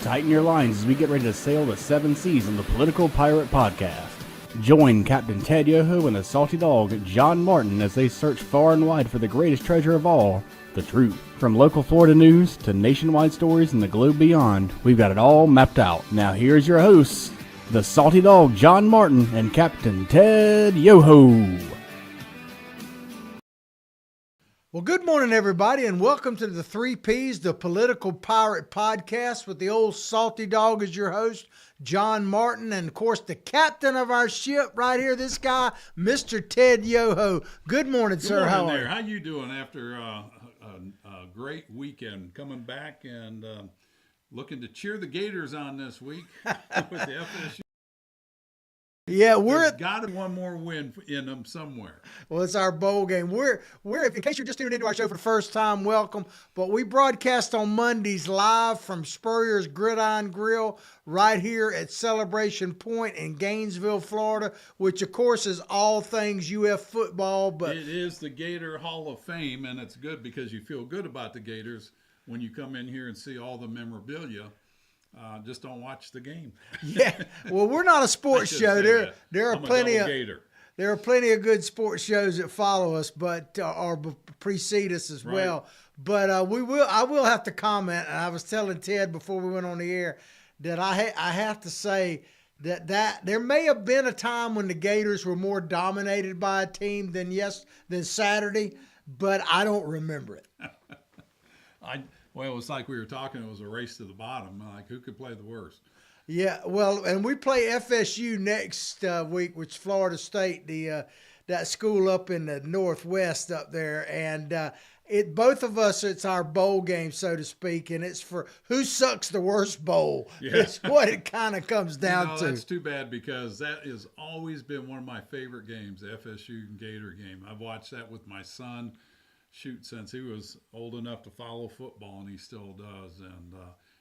Tighten your lines as we get ready to sail the 7 seas on the Political Pirate Podcast. Join Captain Ted Yoho and the salty dog John Martin as they search far and wide for the greatest treasure of all, the truth. From local Florida news to nationwide stories and the globe beyond, we've got it all mapped out. Now here's your hosts, the salty dog John Martin and Captain Ted Yoho. Well, good morning, everybody, and welcome to the 3 Ps, the Political Pirate Podcast, with the old salty dog as your host, John Martin, and, of course, the captain of our ship right here, this guy, Mr. Ted Yoho. Good morning, sir. How are you? How you doing after a great weekend? Coming back and looking to cheer the Gators on this week with the FSU. Yeah, There's got to be one more win in them somewhere. Well, it's our bowl game. We're in case you're just tuning into our show for the first time, welcome. But we broadcast on Mondays live from Spurrier's Gridiron Grill right here at Celebration Point in Gainesville, Florida, which of course is all things UF football. But it is the Gator Hall of Fame, and it's good because you feel good about the Gators when you come in here and see all the memorabilia. Just don't watch the game. Yeah, well, we're not a sports show. There are plenty of good sports shows that follow us, but or precede us as well. But I will have to comment. And I was telling Ted before we went on the air that I have to say that there may have been a time when the Gators were more dominated by a team than Saturday, but I don't remember it. Well, it's like we were talking, it was a race to the bottom. Like, who could play the worst? Yeah, well, and we play FSU next week, which is Florida State, that school up in the Northwest up there. And both of us, it's our bowl game, so to speak, and it's for who sucks the worst bowl. Yeah. It's what it kind of comes down to. That's too bad because that has always been one of my favorite games, the FSU and Gator game. I've watched that with my son. Since he was old enough to follow football, and he still does. And,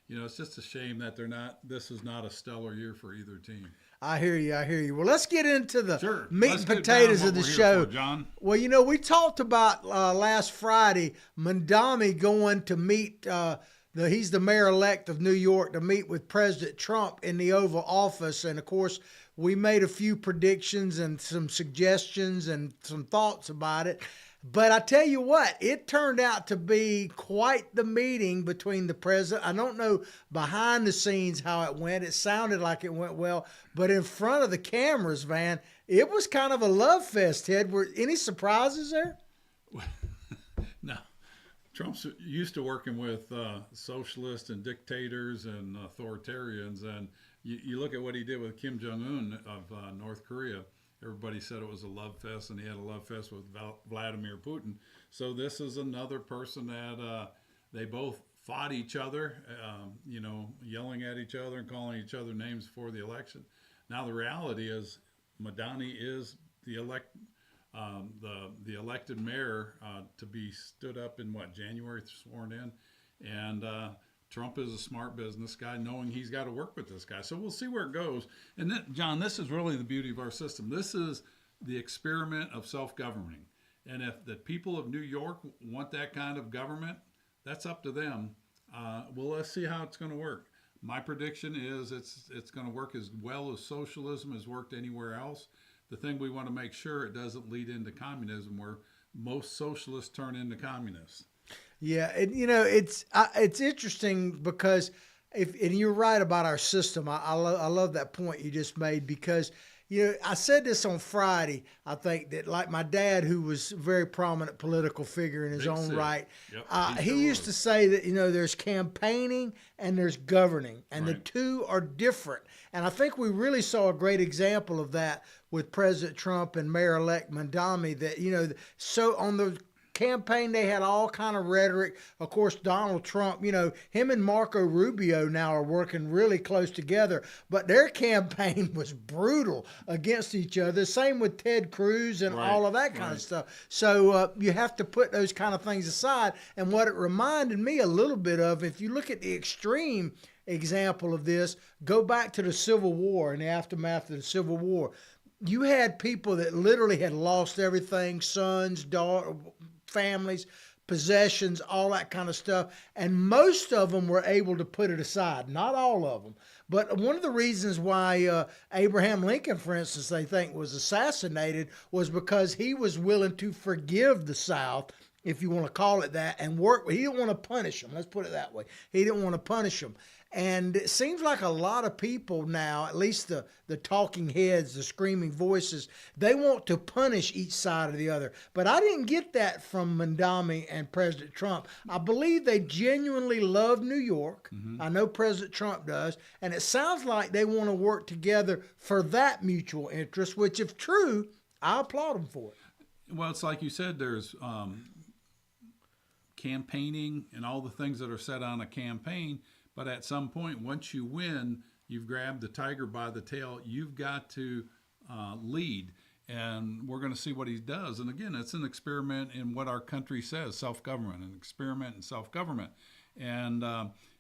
it's just a shame that this is not a stellar year for either team. I hear you. Well, let's get into the meat and get potatoes of the show. For, John. Well, we talked about last Friday, Mamdani going to meet, he's the mayor-elect of New York, to meet with President Trump in the Oval Office. And, of course, we made a few predictions and some suggestions and some thoughts about it. But I tell you what, it turned out to be quite the meeting between the president. I don't know behind the scenes how it went. It sounded like it went well. But in front of the cameras, man, it was kind of a love fest, Ted. Were any surprises there? No. Trump's used to working with socialists and dictators and authoritarians. And you look at what he did with Kim Jong-un of North Korea. Everybody said it was a love fest, and he had a love fest with Vladimir Putin. So this is another person that they both fought each other, yelling at each other and calling each other names before the election. Now the reality is Mamdani is the elected mayor to be stood up in January, sworn in, and Trump is a smart business guy, knowing he's got to work with this guy. So we'll see where it goes. And then, John, this is really the beauty of our system. This is the experiment of self-governing. And if the people of New York want that kind of government, that's up to them. Well, let's see how it's going to work. My prediction is it's going to work as well as socialism has worked anywhere else. The thing we want to make sure it doesn't lead into communism, where most socialists turn into communists. Yeah, and it's interesting because and you're right about our system. I love that point you just made because I said this on Friday. I think that, like my dad, who was a very prominent political figure in his own right, he used to say that there's campaigning and there's governing, and the two are different. And I think we really saw a great example of that with President Trump and Mayor-elect Mamdani. That so on the campaign, they had all kind of rhetoric. Of course, Donald Trump, him and Marco Rubio now are working really close together, but their campaign was brutal against each other. Same with Ted Cruz and all of that kind of stuff. So you have to put those kind of things aside. And what it reminded me a little bit of, if you look at the extreme example of this, go back to the Civil War and the aftermath of the Civil War. You had people that literally had lost everything, sons, daughters, families, possessions, all that kind of stuff. And most of them were able to put it aside. Not all of them. But one of the reasons why Abraham Lincoln, for instance, they think was assassinated was because he was willing to forgive the South, if you want to call it that, and work. He didn't want to punish them. Let's put it that way. He didn't want to punish them. And it seems like a lot of people now, at least the talking heads, the screaming voices, they want to punish each side or the other. But I didn't get that from Mamdani and President Trump. I believe they genuinely love New York. I know President Trump does. And it sounds like they want to work together for that mutual interest, which, if true, I applaud them for it. Well, it's like you said, there's campaigning and all the things that are set on a campaign. But at some point, once you win, you've grabbed the tiger by the tail. You've got to lead. And we're going to see what he does. And again, it's an experiment in what our country says, self-government, an experiment in self-government. And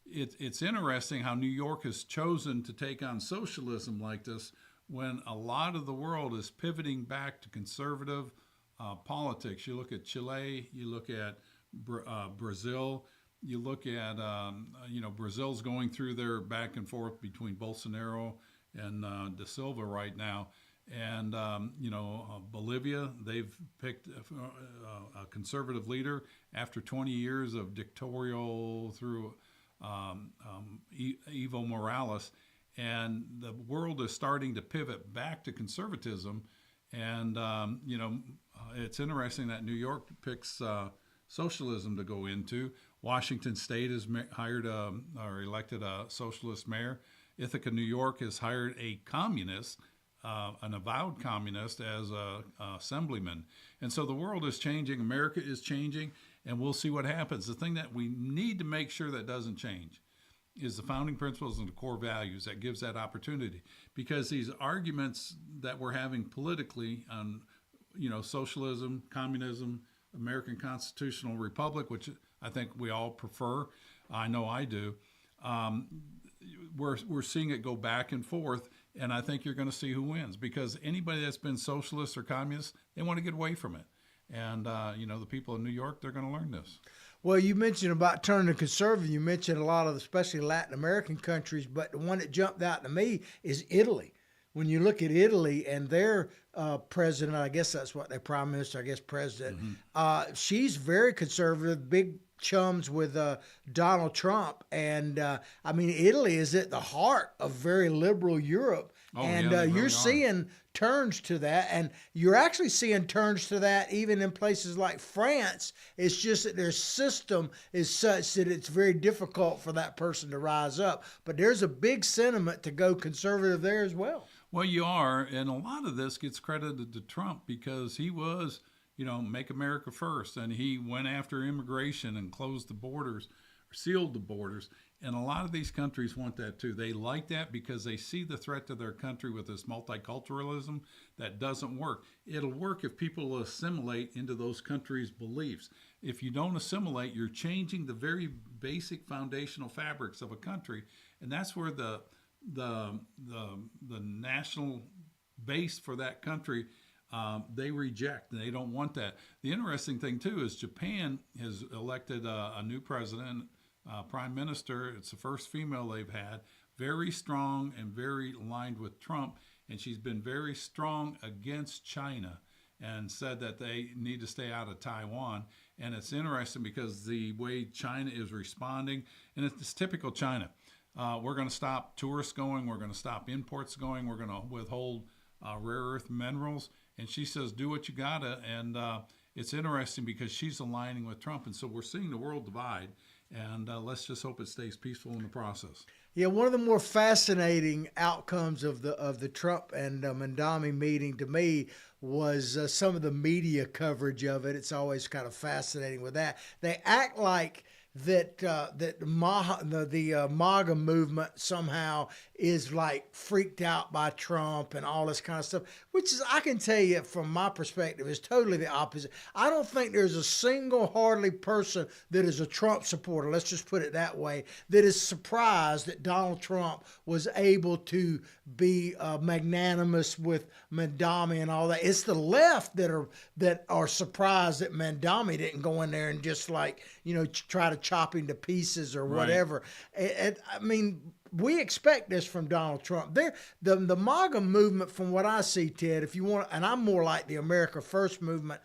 it's interesting how New York has chosen to take on socialism like this when a lot of the world is pivoting back to conservative politics. You look at Chile, you look at Brazil. You look at, Brazil's going through their back and forth between Bolsonaro and Da Silva right now. And, Bolivia, they've picked a conservative leader after 20 years of dictatorial through Evo Morales. And the world is starting to pivot back to conservatism. And, it's interesting that New York picks socialism to go into. Washington State has hired or elected a socialist mayor. Ithaca, New York has hired a communist, an avowed communist, as a assemblyman. And so the world is changing. America is changing, and we'll see what happens. The thing that we need to make sure that doesn't change is the founding principles and the core values that gives that opportunity. Because these arguments that we're having politically on, socialism, communism, American constitutional republic, which I think we all prefer. I know I do. We're seeing it go back and forth, and I think you're going to see who wins, because anybody that's been socialist or communist, they want to get away from it. And, the people in New York, they're going to learn this. Well, you mentioned about turning conservative. You mentioned a lot of, especially Latin American countries, but the one that jumped out to me is Italy. When you look at Italy and their president, I guess that's what their prime minister, I guess president, she's very conservative, big chums with Donald Trump. And, Italy is at the heart of very liberal Europe. You're seeing turns to that. And you're actually seeing turns to that even in places like France. It's just that their system is such that it's very difficult for that person to rise up. But there's a big sentiment to go conservative there as well. Well, you are, and a lot of this gets credited to Trump because he was, make America first, and he went after immigration and closed the borders, or sealed the borders, and a lot of these countries want that too. They like that because they see the threat to their country with this multiculturalism that doesn't work. It'll work if people assimilate into those countries' beliefs. If you don't assimilate, you're changing the very basic foundational fabrics of a country, and that's where the national base for that country, they reject, and they don't want that. The interesting thing too is Japan has elected a new president, prime minister. It's the first female they've had, very strong and very aligned with Trump, and she's been very strong against China and said that they need to stay out of Taiwan. And it's interesting because the way China is responding, and it's typical China. We're going to stop tourists going. We're going to stop imports going. We're going to withhold rare earth minerals. And she says, do what you got to. And it's interesting because she's aligning with Trump. And so we're seeing the world divide. And let's just hope it stays peaceful in the process. Yeah, one of the more fascinating outcomes of the Trump and Mamdani meeting to me was some of the media coverage of it. It's always kind of fascinating with that. They act like that the MAGA movement somehow is like freaked out by Trump and all this kind of stuff, which is, I can tell you from my perspective, is totally the opposite. I don't think there's a single hardly person that is a Trump supporter, let's just put it that way, that is surprised that Donald Trump was able to be magnanimous with Mamdani and all that. It's the left that are surprised that Mamdani didn't go in there and just try to chop him to pieces or whatever. Right. I mean, we expect this from Donald Trump. The MAGA movement, from what I see, Ted, if you want, and I'm more like the America First movement,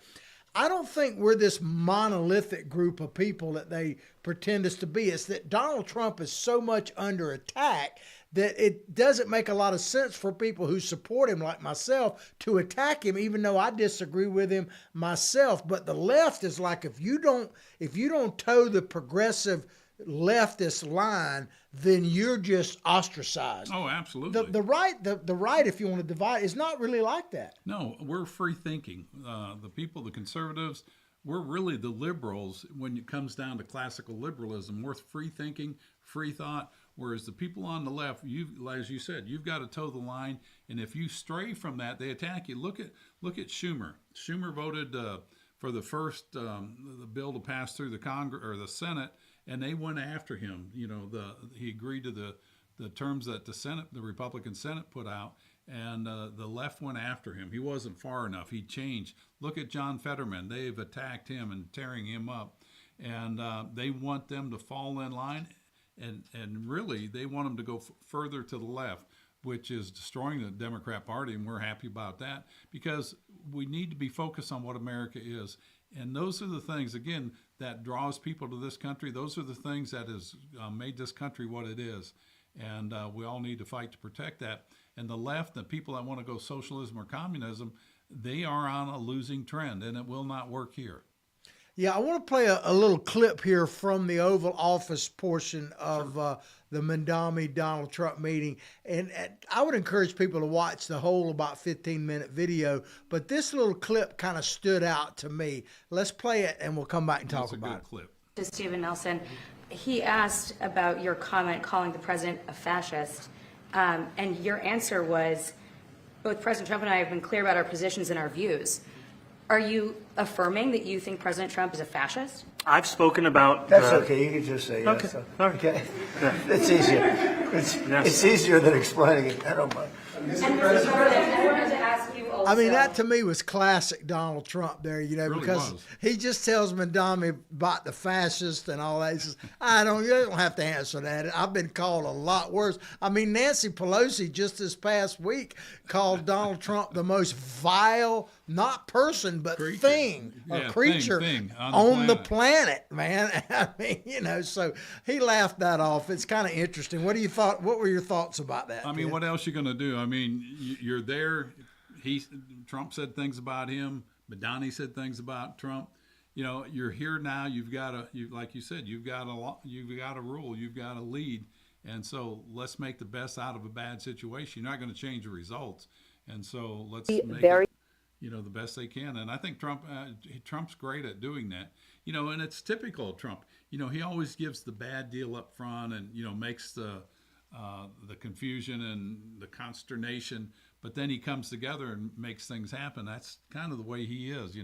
I don't think we're this monolithic group of people that they pretend us to be. It's that Donald Trump is so much under attack that it doesn't make a lot of sense for people who support him like myself to attack him, even though I disagree with him myself. But the left is like, if you don't toe the progressive leftist line, then you're just ostracized. Oh, absolutely. The right, if you want to divide, is not really like that. No, we're free thinking. The people, the conservatives, we're really the liberals when it comes down to classical liberalism. We're free thinking, free thought. Whereas the people on the left, as you said, you've got to toe the line, and if you stray from that, they attack you. Look at Schumer. Schumer voted for the first the bill to pass through the Congress or the Senate, and they went after him. He agreed to the terms that the Republican Senate put out, and the left went after him. He wasn't far enough. He changed. Look at John Fetterman. They've attacked him and tearing him up, and they want them to fall in line. And really, they want them to go further to the left, which is destroying the Democrat Party, and we're happy about that because we need to be focused on what America is. And those are the things, again, that draws people to this country. Those are the things that has made this country what it is. And we all need to fight to protect that. And the left, the people that want to go socialism or communism, they are on a losing trend, and it will not work here. Yeah, I want to play a little clip here from the Oval Office portion of the Mamdani-Donald Trump meeting. And I would encourage people to watch the whole about 15-minute video. But this little clip kind of stood out to me. Let's play it, and we'll come back and talk about it. That's a good clip. To Stephen Nelson, he asked about your comment calling the president a fascist. And your answer was, both President Trump and I have been clear about our positions and our views. Are you affirming that you think President Trump is a fascist? I've spoken about... That's okay. You can just say yes. Okay. All right. Okay. It's easier. It's easier than explaining it. I don't mind. And Mr. President, I wanted to ask you also... I mean, that to me was classic Donald Trump there, Really because was. he just tells Mamdani about the fascist and all that. He says, you don't have to answer that. I've been called a lot worse. I mean, Nancy Pelosi just this past week called Donald Trump the most vile, not person, but thing, creature thing on the planet, man. I mean, so he laughed that off. It's kind of interesting. What were your thoughts about that? I mean, what else are you going to do? I mean, you're there. Trump said things about him. Mamdani said things about Trump. You're here now. You've got like you said, you've got a rule. You've got to lead. And so let's make the best out of a bad situation. You're not going to change the results. And so let's make it, the best they can. And I think Trump's great at doing that. And it's typical of Trump. He always gives the bad deal up front and, makes the confusion and the consternation, but then he comes together and makes things happen. That's kind of the way he is,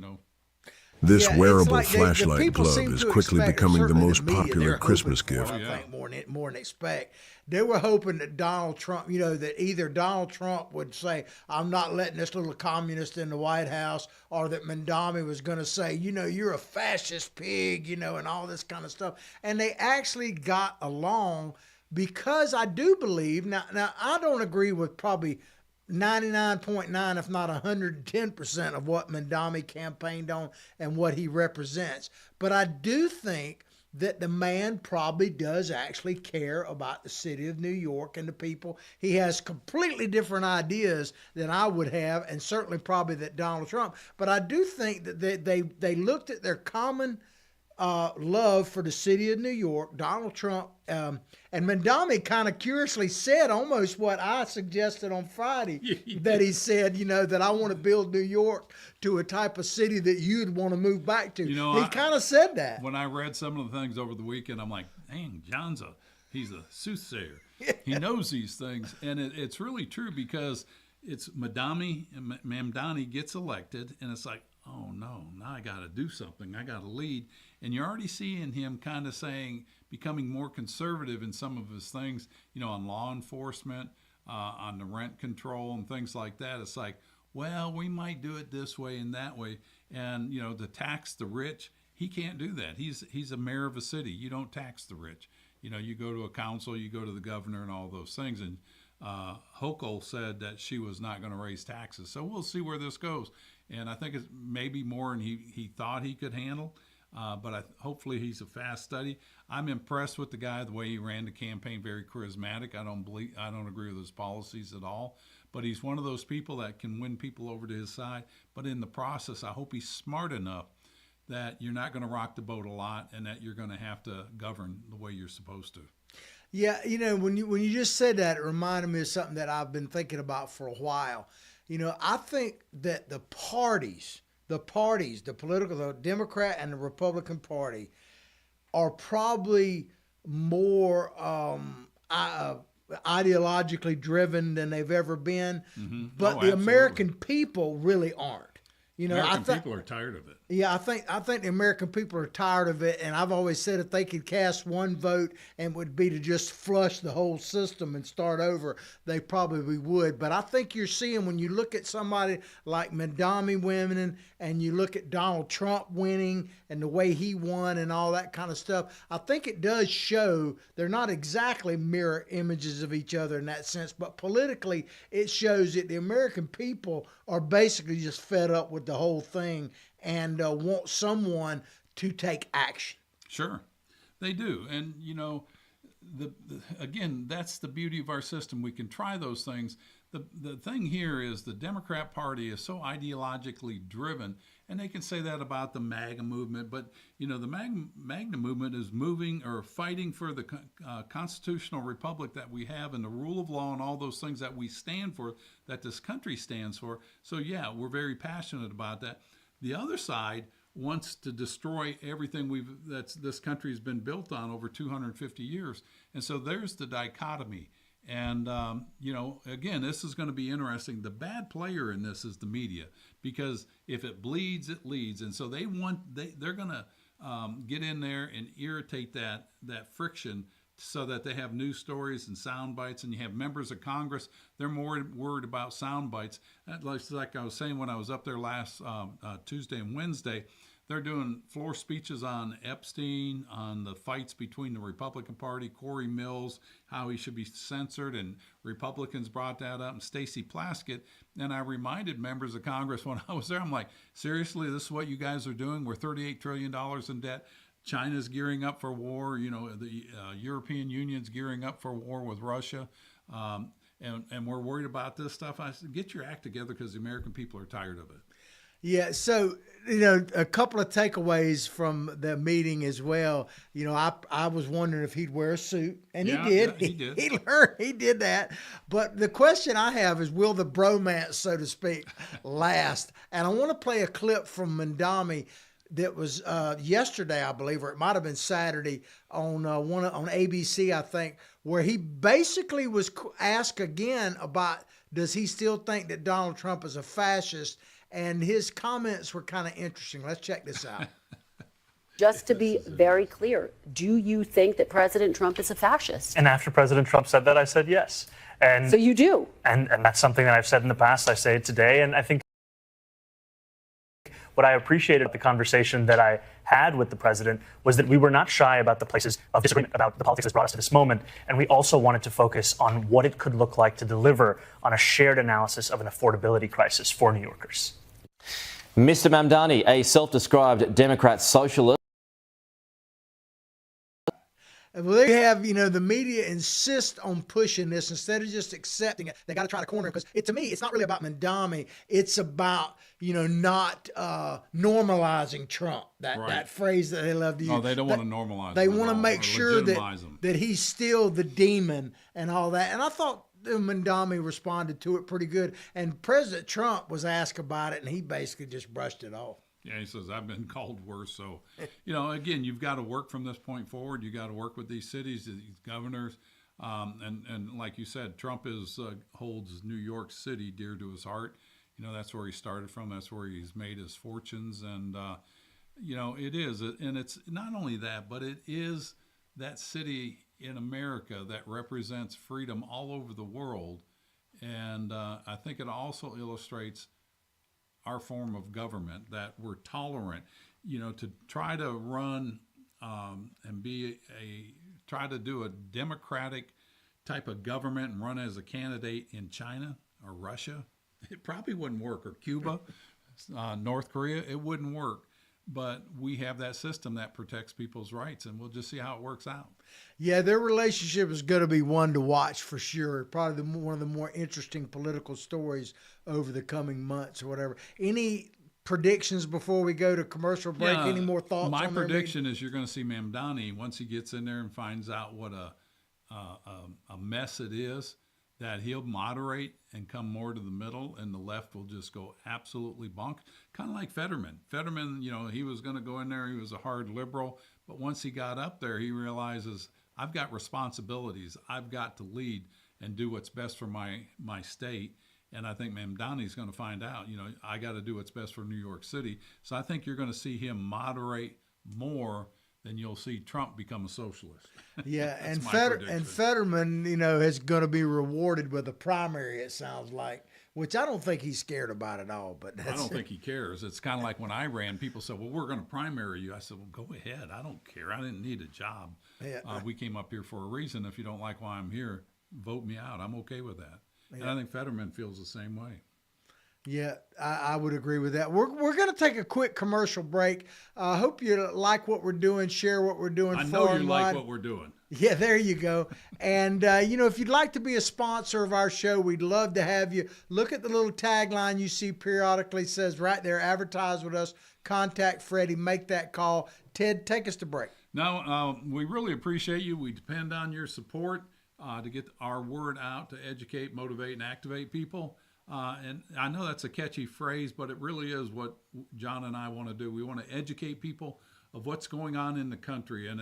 This wearable like flashlight people glove seem is to quickly expect, becoming the certainly most media, popular they're Christmas hoping for gift. it, I think more than expect. They were hoping that Donald Trump, that either Donald Trump would say, "I'm not letting this little communist in the White House," or that Mamdani was going to say, "You're a fascist pig," and all this kind of stuff. And they actually got along because I do believe now I don't agree with probably 99.9, if not 110% of what Mamdani campaigned on and what he represents. But I do think that the man probably does actually care about the city of New York and the people. He has completely different ideas than I would have, and certainly probably that Donald Trump. But I do think that they looked at their common love for the city of New York. Donald Trump and Mamdani kind of curiously said almost what I suggested on Friday, that he said, that I want to build New York to a type of city that you'd want to move back to. He kind of said that. When I read some of the things over the weekend, I'm like, dang, he's a soothsayer. He knows these things. And it's really true, because it's Mamdani gets elected, and it's like, oh no, now I got to do something. I got to lead. And you're already seeing him kind of becoming more conservative in some of his things, on law enforcement, on the rent control and things like that. It's like, well, we might do it this way and that way. And, to tax the rich, he can't do that. He's a mayor of a city. You don't tax the rich. You go to a council, you go to the governor and all those things. And Hochul said that she was not going to raise taxes. So we'll see where this goes. And I think it's maybe more than he thought he could handle. But hopefully he's a fast study. I'm impressed with the guy, the way he ran the campaign, very charismatic. I don't agree with his policies at all. But he's one of those people that can win people over to his side. But in the process, I hope he's smart enough that you're not going to rock the boat a lot, and that you're going to have to govern the way you're supposed to. Yeah, when you just said that, it reminded me of something that I've been thinking about for a while. I think that the Democrat and the Republican Party are probably more ideologically driven than they've ever been, but the American people really aren't. American people are tired of it. Yeah, I think the American people are tired of it, and I've always said if they could cast one vote and would be to just flush the whole system and start over, they probably would. But I think you're seeing, when you look at somebody like Mamdani winning, and you look at Donald Trump winning and the way he won and all that kind of stuff, I think it does show they're not exactly mirror images of each other in that sense, but politically it shows that the American people are basically just fed up with the whole thing and want someone to take action. Sure, they do. And, again, that's the beauty of our system. We can try those things. The thing here is the Democrat Party is so ideologically driven, and they can say that about the MAGA movement, but, the MAGA movement is moving or fighting for the constitutional republic that we have, and the rule of law and all those things that we stand for, that this country stands for. So, yeah, we're very passionate about that. The other side wants to destroy everything this country has been built on over 250 years. And so there's the dichotomy. And, again, this is going to be interesting. The bad player in this is the media, because if it bleeds, it leads. And so they're going to get in there and irritate that friction, so that they have news stories and sound bites. And you have members of Congress, they're more worried about sound bites. Like I was saying when I was up there last Tuesday and Wednesday, they're doing floor speeches on Epstein, on the fights between the Republican Party, Corey Mills, how he should be censored, and Republicans brought that up, and Stacey Plaskett. And I reminded members of Congress when I was there, I'm like, seriously, this is what you guys are doing? We're $38 trillion in debt. China's gearing up for war. The European Union's gearing up for war with Russia. And we're worried about this stuff. I said, get your act together, because the American people are tired of it. Yeah, so, a couple of takeaways from the meeting as well. I was wondering if he'd wear a suit, and he did. Yeah, he did. He did that. But the question I have is, will the bromance, so to speak, last? And I want to play a clip from Mamdani that was yesterday, I believe, or it might have been Saturday on on ABC, I think, where he basically was asked again about, does he still think that Donald Trump is a fascist? And his comments were kind of interesting. Let's check this out. Just to be very clear, do you think that President Trump is a fascist? And after President Trump said that, I said yes. And so you do? And that's something that I've said in the past. I say it today. And I think what I appreciated about the conversation that I had with the president was that we were not shy about the places of disagreement about the politics that's brought us to this moment. And we also wanted to focus on what it could look like to deliver on a shared analysis of an affordability crisis for New Yorkers. Mr. Mamdani, a self-described Democrat socialist. Well, they have, the media insist on pushing this instead of just accepting it. They got to try to corner it because to me, it's not really about Mamdani. It's about, not normalizing Trump. That phrase that they love to use. Oh, they don't want to normalize. They him want at to all, make or sure legitimize him. that he's still the demon and all that. And I thought Mamdani responded to it pretty good. And President Trump was asked about it, and he basically just brushed it off. Yeah, he says, I've been called worse. So, again, you've got to work from this point forward. You got to work with these cities, these governors. And like you said, Trump holds New York City dear to his heart. That's where he started from. That's where he's made his fortunes. And, it is. And it's not only that, but it is that city in America that represents freedom all over the world. And I think it also illustrates our form of government, that we're tolerant, to try to run and try to do a democratic type of government and run as a candidate in China or Russia. It probably wouldn't work, or Cuba, North Korea, it wouldn't work. But we have that system that protects people's rights, and we'll just see how it works out. Yeah, their relationship is going to be one to watch for sure. Probably one of the more interesting political stories over the coming months or whatever. Any predictions before we go to commercial break? Yeah, Any more thoughts? My prediction is you're going to see Mamdani, once he gets in there and finds out what a mess it is, that he'll moderate and come more to the middle, and the left will just go absolutely bonk. Kind of like Fetterman. Fetterman, he was going to go in there. He was a hard liberal. But once he got up there, he realizes, I've got responsibilities. I've got to lead and do what's best for my state. And I think Mamdani's going to find out, I got to do what's best for New York City. So I think you're going to see him moderate more than you'll see Trump become a socialist. Yeah, and Fetterman, is going to be rewarded with a primary, it sounds like, which I don't think he's scared about at all. But I don't think he cares. It's kind of like when I ran, people said, well, we're going to primary you. I said, well, go ahead. I don't care. I didn't need a job. Yeah. We came up here for a reason. If you don't like why I'm here, vote me out. I'm okay with that. Yeah. And I think Fetterman feels the same way. Yeah, I would agree with that. We're going to take a quick commercial break. I hope you like what we're doing, share what we're doing. I know you like what we're doing. Yeah, there you go. And, if you'd like to be a sponsor of our show, we'd love to have you. Look at the little tagline you see periodically. It says right there, advertise with us, contact Freddie, make that call. Ted, take us to break. No, we really appreciate you. We depend on your support to get our word out, to educate, motivate, and activate people. And I know that's a catchy phrase, but it really is what John and I want to do. We want to educate people of what's going on in the country. And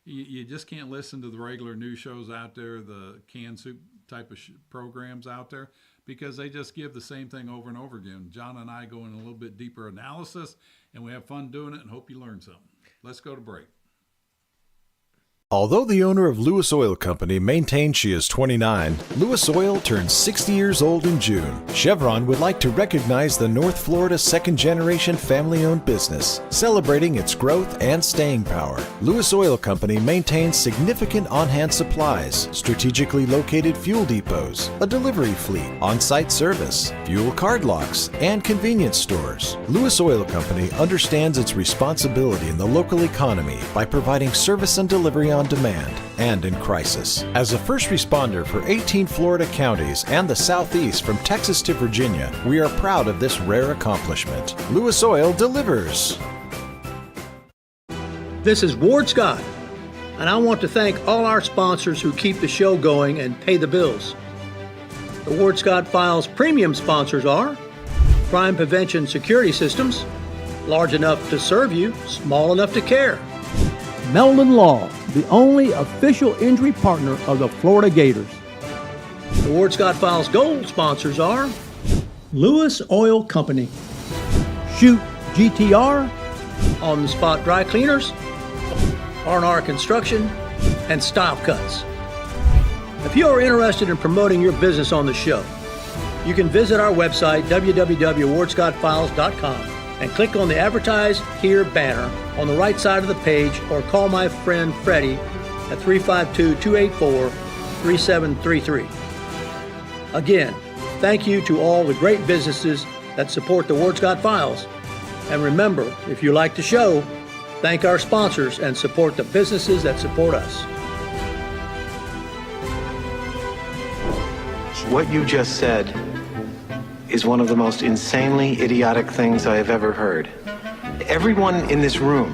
you just can't listen to the regular news shows out there, the canned soup type of programs out there, because they just give the same thing over and over again. John and I go in a little bit deeper analysis, and we have fun doing it, and hope you learn something. Let's go to break. Although the owner of Lewis Oil Company maintains she is 29, Lewis Oil turns 60 years old in June. Chevron would like to recognize the North Florida second-generation family-owned business, celebrating its growth and staying power. Lewis Oil Company maintains significant on-hand supplies, strategically located fuel depots, a delivery fleet, on-site service, fuel card locks, and convenience stores. Lewis Oil Company understands its responsibility in the local economy by providing service and delivery on demand and in crisis. As a first responder for 18 Florida counties and the Southeast from Texas to Virginia, we are proud of this rare accomplishment. Lewis Oil delivers. This is Ward Scott, and I want to thank all our sponsors who keep the show going and pay the bills. The Ward Scott Files premium sponsors are Crime Prevention Security Systems, large enough to serve you, small enough to care. Meldon Law, the only official injury partner of the Florida Gators. The Ward Scott Files Gold sponsors are Lewis Oil Company, Shoot GTR, On the Spot Dry Cleaners, R&R Construction, and Style Cuts. If you are interested in promoting your business on the show, you can visit our website, www.wardscottfiles.com, and click on the Advertise Here banner on the right side of the page, or call my friend Freddie at 352-284-3733. Again, thank you to all the great businesses that support the Ward Scott Files. And remember, if you like the show, thank our sponsors and support the businesses that support us. What you just said is one of the most insanely idiotic things I have ever heard. Everyone in this room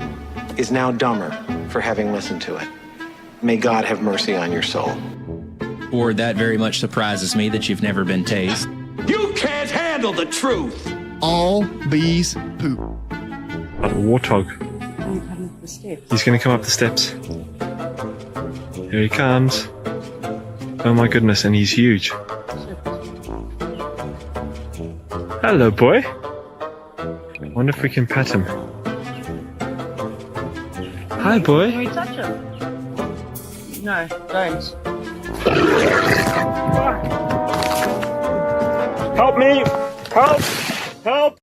is now dumber for having listened to it. May God have mercy on your soul. Or that very much surprises me that you've never been tased. You can't handle the truth. All bees poop. A warthog. He's going to come up the steps. Here he comes. Oh my goodness, and he's huge. Hello, boy. Wonder if we can pet him. Hi, boy. Can we touch him? No, don't. Help me! Help! Help!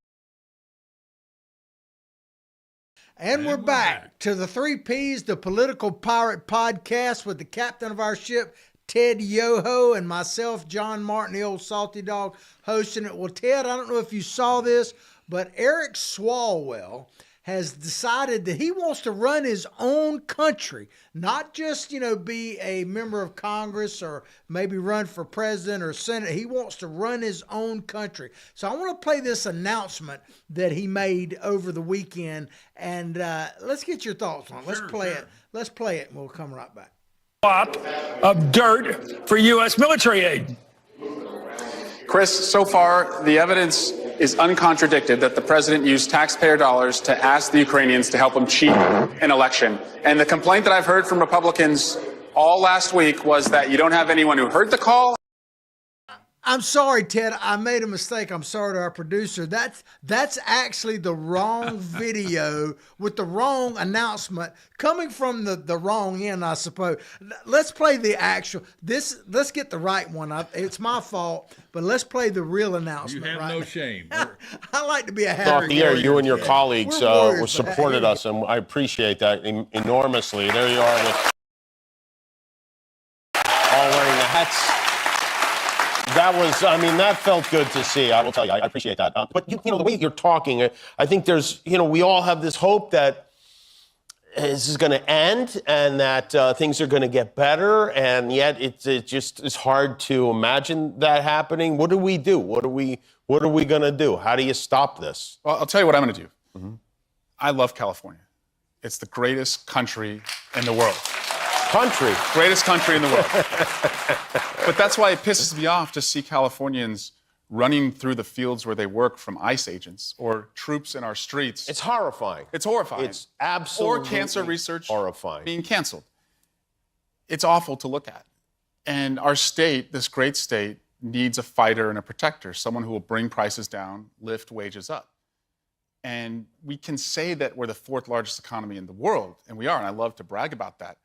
And we're back to the 3 Ps, the Political Pirate Podcast with the captain of our ship, Ted Yoho, and myself, John Martin, the old salty dog, hosting it. Well, Ted, I don't know if you saw this, but Eric Swalwell has decided that he wants to run his own country, not just, be a member of Congress or maybe run for president or Senate. He wants to run his own country. So I want to play this announcement that he made over the weekend, and let's get your thoughts on it. Let's play it. Let's play it, and we'll come right back. Of dirt for U.S. military aid. Chris, so far, the evidence is uncontradicted that the president used taxpayer dollars to ask the Ukrainians to help him cheat an election. And the complaint that I've heard from Republicans all last week was that you don't have anyone who heard the call. I'm sorry, Ted. I made a mistake. I'm sorry to our producer. That's actually the wrong video with the wrong announcement coming from the wrong end, I suppose. Let's play the actual. Let's get the right one. It's my fault, but let's play the real announcement. You have no shame. I like to be a happy off the air, you and your yeah. colleagues supported us, and I appreciate that enormously. There you are, all wearing the hats. That felt good to see. I will tell you, I appreciate that. But the way you're talking, I think there's, we all have this hope that this is going to end and that things are going to get better, and yet it's hard to imagine that happening. What do we do? What are we going to do? How do you stop this? Well, I'll tell you what I'm going to do. Mm-hmm. I love California. It's the greatest country in the world. Greatest country in the world. But that's why it pisses me off to see Californians running through the fields where they work from ICE agents or troops in our streets. It's horrifying. It's horrifying. It's absolutely Or cancer research horrifying. Being canceled. It's awful to look at. And our state, this great state, needs a fighter and a protector, someone who will bring prices down, lift wages up. And we can say that we're the 4th largest economy in the world, and we are, and I love to brag about that.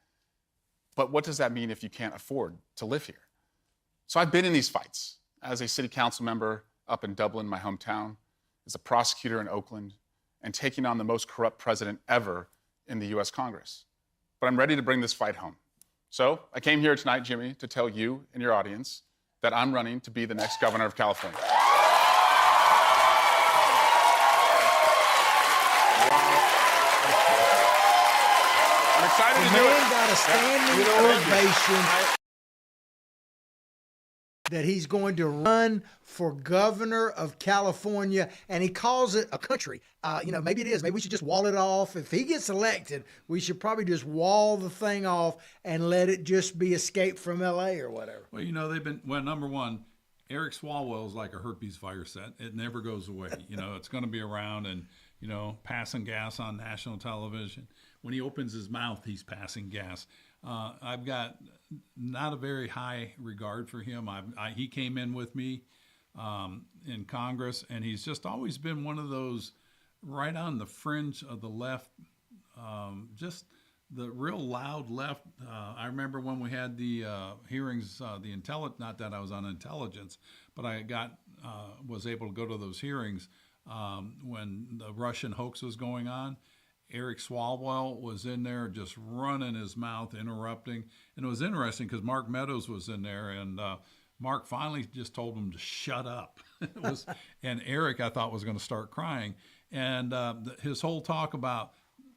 But what does that mean if you can't afford to live here? So I've been in these fights as a city council member up in Dublin, my hometown, as a prosecutor in Oakland, and taking on the most corrupt president ever in the U.S. Congress. But I'm ready to bring this fight home. So I came here tonight, Jimmy, to tell you and your audience that I'm running to be the next governor of California. I'm excited to do it. Man got a standing ovation that he's going to run for governor of California, and he calls it a country. Maybe it is. Maybe we should just wall it off. If he gets elected, we should probably just wall the thing off and let it just be Escape from L.A. or whatever. Well, number one, Eric Swalwell is like a herpes virus set. It never goes away. It's going to be around and, passing gas on national television. When he opens his mouth, he's passing gas. I've got not a very high regard for him. He came in with me in Congress, and he's just always been one of those right on the fringe of the left, just the real loud left. I remember when we had the hearings, not that I was on intelligence, but I was able to go to those hearings when the Russian hoax was going on. Eric Swalwell was in there just running his mouth, interrupting. And it was interesting because Mark Meadows was in there, and Mark finally just told him to shut up. And Eric, I thought, was going to start crying. And his whole talk about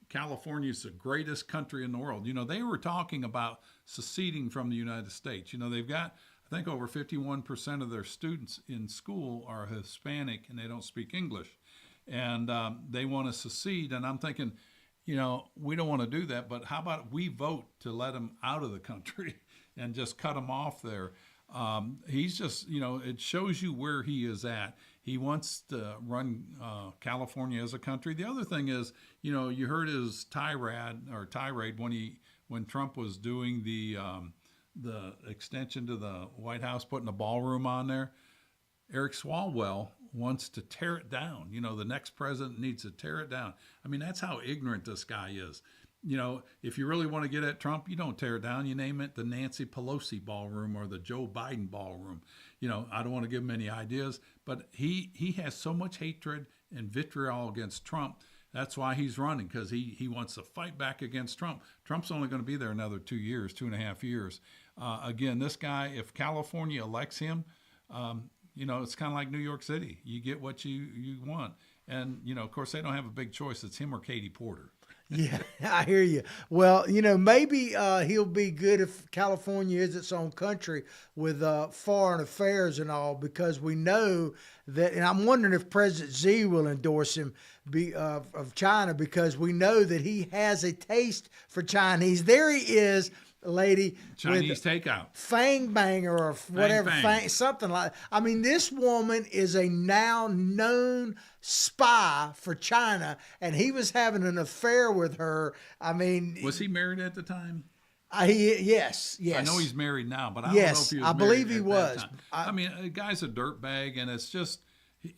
California's the greatest country in the world. They were talking about seceding from the United States. They've got I think over 51% of their students in school are Hispanic and they don't speak English. And they want to secede. And I'm thinking, you know, we don't want to do that, but how about we vote to let him out of the country and just cut him off there? He's just, you know, it shows you where he is at. He wants to run California as a country. The other thing is, you know, you heard his tirade when Trump was doing the extension to the White House, putting a ballroom on there. Eric Swalwell wants to tear it down. You know, the next president needs to tear it down. I mean, that's how ignorant this guy is. You know, if you really want to get at Trump, you don't tear it down. You name it the Nancy Pelosi ballroom or the Joe Biden ballroom. You know, I don't want to give him any ideas, but he has so much hatred and vitriol against Trump. That's why he's running, because he wants to fight back against Trump. Trump's only going to be there another 2 years, 2.5 years. Again, this guy, if California elects him, you know, it's kind of like New York City. You get what you want. And, you know, of course, they don't have a big choice. It's him or Katie Porter. Yeah, I hear you. Well, you know, maybe he'll be good if California is its own country with foreign affairs and all, because we know that, and I'm wondering if President Xi will endorse him of China, because we know that he has a taste for Chinese. There he is, lady. Chinese takeout. Fang banger or whatever, Fang. something like. I mean, this woman is a now known spy for China, and he was having an affair with her. I mean, was he married at the time? Yes. I know he's married now, but I don't know if he was I believe married he at was. that time. I mean, the guy's a dirtbag, and it's just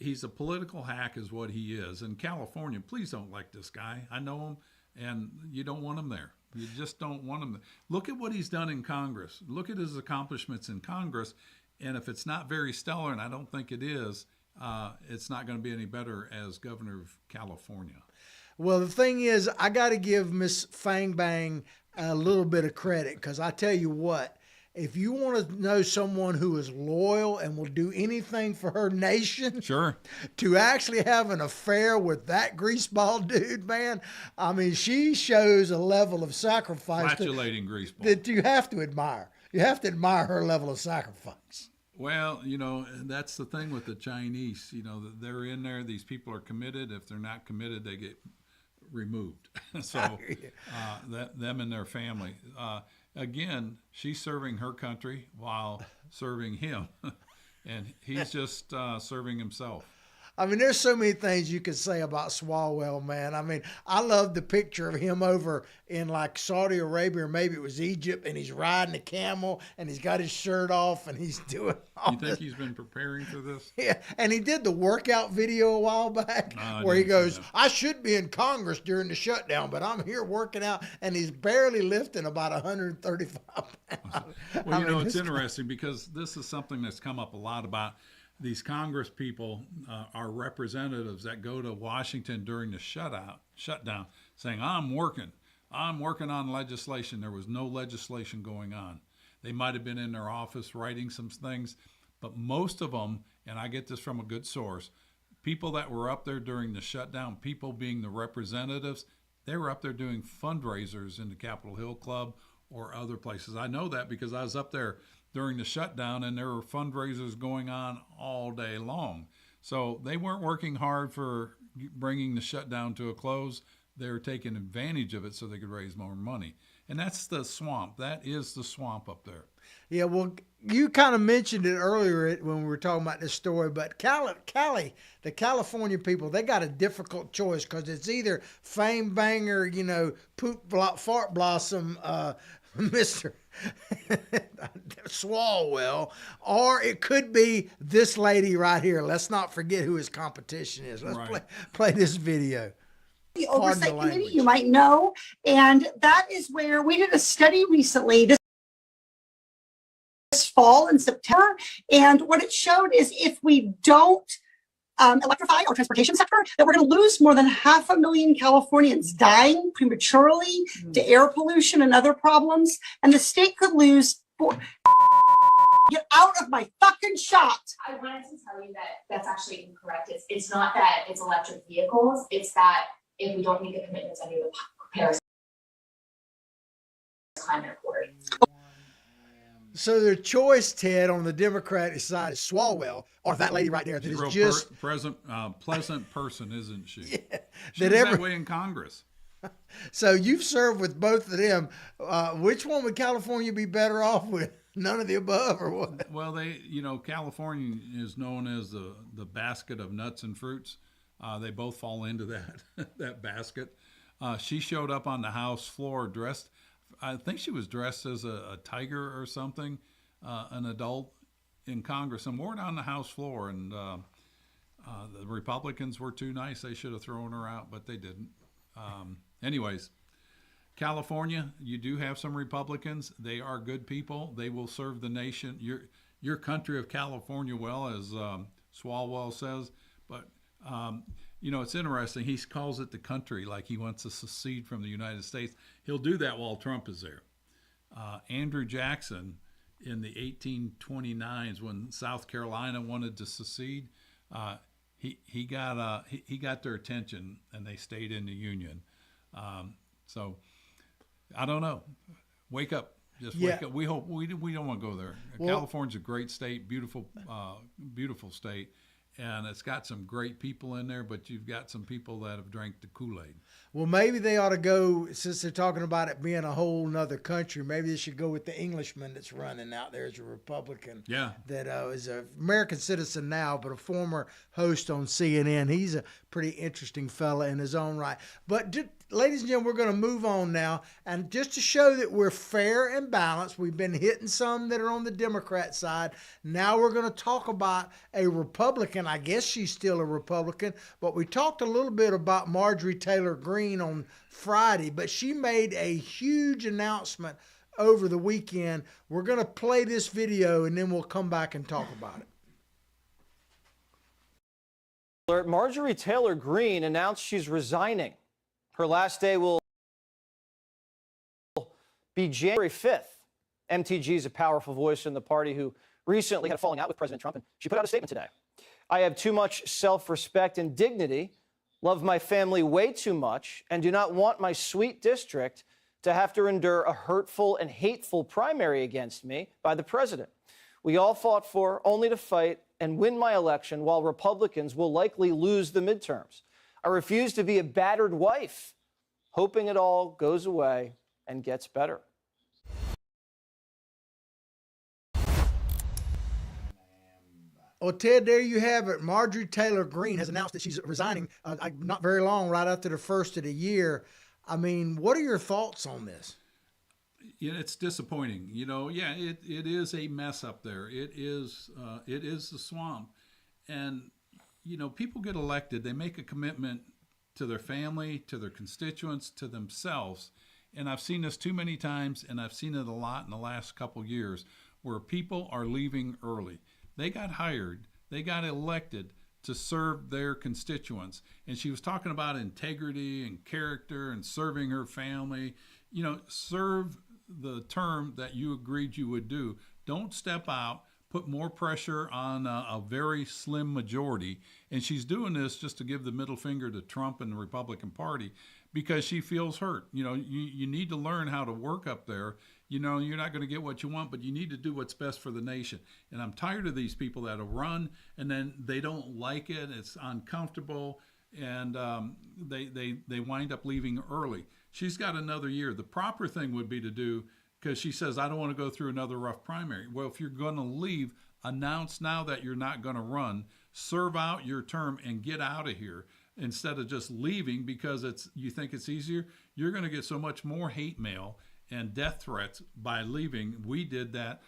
he's a political hack is what he is. And California, please don't like this guy. I know him, and you don't want him there. You just don't want him there. Look at what he's done in Congress. Look at his accomplishments in Congress, and if it's not very stellar, and I don't think it is, it's not going to be any better as governor of California. Well, the thing is, I got to give Miss Fang Bang a little bit of credit, because I tell you what, if you want to know someone who is loyal and will do anything for her nation, sure, to actually have an affair with that greaseball dude, man, I mean, she shows a level of sacrifice Flatulating greaseball that you have to admire. You have to admire her level of sacrifice. Well, you know, that's the thing with the Chinese. You know, they're in there. These people are committed. If they're not committed, they get removed. So them and their family. Again, she's serving her country while serving him, and he's just serving himself. I mean, there's so many things you could say about Swalwell, man. I mean, I love the picture of him over in like Saudi Arabia, or maybe it was Egypt, and he's riding a camel, and he's got his shirt off, and he's doing all You think he's been preparing for this? Yeah, and he did the workout video a while back where he goes, I should be in Congress during the shutdown, but I'm here working out, and he's barely lifting about 135 pounds. Well, you know, it's interesting because this is something that's come up a lot about these Congress people, our representatives that go to Washington during the shutdown, saying, I'm working on legislation. There was no legislation going on. They might have been in their office writing some things, but most of them, and I get this from a good source, people that were up there during the shutdown, people being the representatives, they were up there doing fundraisers in the Capitol Hill Club or other places. I know that because I was up there during the shutdown, and there were fundraisers going on all day long. So they weren't working hard for bringing the shutdown to a close. They were taking advantage of it so they could raise more money. And that's the swamp. That is the swamp up there. Yeah, well, you kind of mentioned it earlier when we were talking about this story, but Cali, the California people, they got a difficult choice, because it's either Fame Banger, you know, Fart Blossom, Mr. Swalwell, or it could be this lady right here. Let's not forget who his competition is. Let's play this video. The Oversight Committee, you might know, and that is where we did a study recently this fall in September, and what it showed is if we don't electrify our transportation sector, that we're going to lose more than 500,000 Californians dying prematurely to air pollution and other problems, and the state could lose. Get out of my fucking shot! I wanted to tell you that that's actually incorrect. It's not that it's electric vehicles. It's that if we don't make the commitments under the Paris Climate Accord. So their choice, Ted, on the Democratic side is Swalwell, or that lady right there that is just pleasant person, isn't she? Yeah, she was that way in Congress. So you've served with both of them. Which one would California be better off with? None of the above, or what? Well, California is known as the basket of nuts and fruits. They both fall into that basket. She showed up on the House floor dressed. I think she was dressed as a tiger or something, an adult in Congress, and wore it on the House floor. And the Republicans were too nice. They should have thrown her out, but they didn't. Anyways, California, you do have some Republicans. They are good people. They will serve the nation, your country of California, well, as Swalwell says. But it's interesting. He calls it the country, like he wants to secede from the United States. He'll do that while Trump is there. Andrew Jackson, in the 1829s, when South Carolina wanted to secede, he got their attention, and they stayed in the Union. So I don't know. Wake up. Just wake up. We hope we don't want to go there. Well, California's a great state, beautiful state. And it's got some great people in there, but you've got some people that have drank the Kool-Aid. Well, maybe they ought to go, since they're talking about it being a whole nother country, maybe they should go with the Englishman that's running out there as a Republican. Yeah. That is an American citizen now, but a former host on CNN. He's a pretty interesting fella in his own right. But ladies and gentlemen, we're going to move on now. And just to show that we're fair and balanced, we've been hitting some that are on the Democrat side. Now we're going to talk about a Republican. I guess she's still a Republican, but we talked a little bit about Marjorie Taylor Greene on Friday, but she made a huge announcement over the weekend. We're going to play this video and then we'll come back and talk about it. Marjorie Taylor Greene announced she's resigning. Her last day will be January 5th. MTG is a powerful voice in the party who recently had a falling out with President Trump, and she put out a statement today. I have too much self-respect and dignity, love my family way too much, and do not want my sweet district to have to endure a hurtful and hateful primary against me by the president. We all fought for only to fight and win my election, while Republicans will likely lose the midterms. I refuse to be a battered wife, hoping it all goes away and gets better. Well, Ted, there you have it. Marjorie Taylor Greene has announced that she's resigning not very long, right after the first of the year. I mean, what are your thoughts on this? It's disappointing. It is a mess up there. It is the swamp. And, people get elected. They make a commitment to their family, to their constituents, to themselves. And I've seen this too many times, and I've seen it a lot in the last couple years, where people are leaving early. They got hired, they got elected to serve their constituents. And she was talking about integrity and character and serving her family. Serve the term that you agreed you would do. Don't step out, put more pressure on a very slim majority. And she's doing this just to give the middle finger to Trump and the Republican Party because she feels hurt. You need to learn how to work up there. You're not going to get what you want, but you need to do what's best for the nation. And I'm tired of these people that'll run and then they don't like it. It's uncomfortable, and they wind up leaving early. She's got another year. The proper thing would be to do, because she says, I don't want to go through another rough primary. Well, if you're going to leave, announce now that you're not going to run, serve out your term, and get out of here instead of just leaving because you think it's easier. You're going to get so much more hate mail and death threats by leaving. We did that.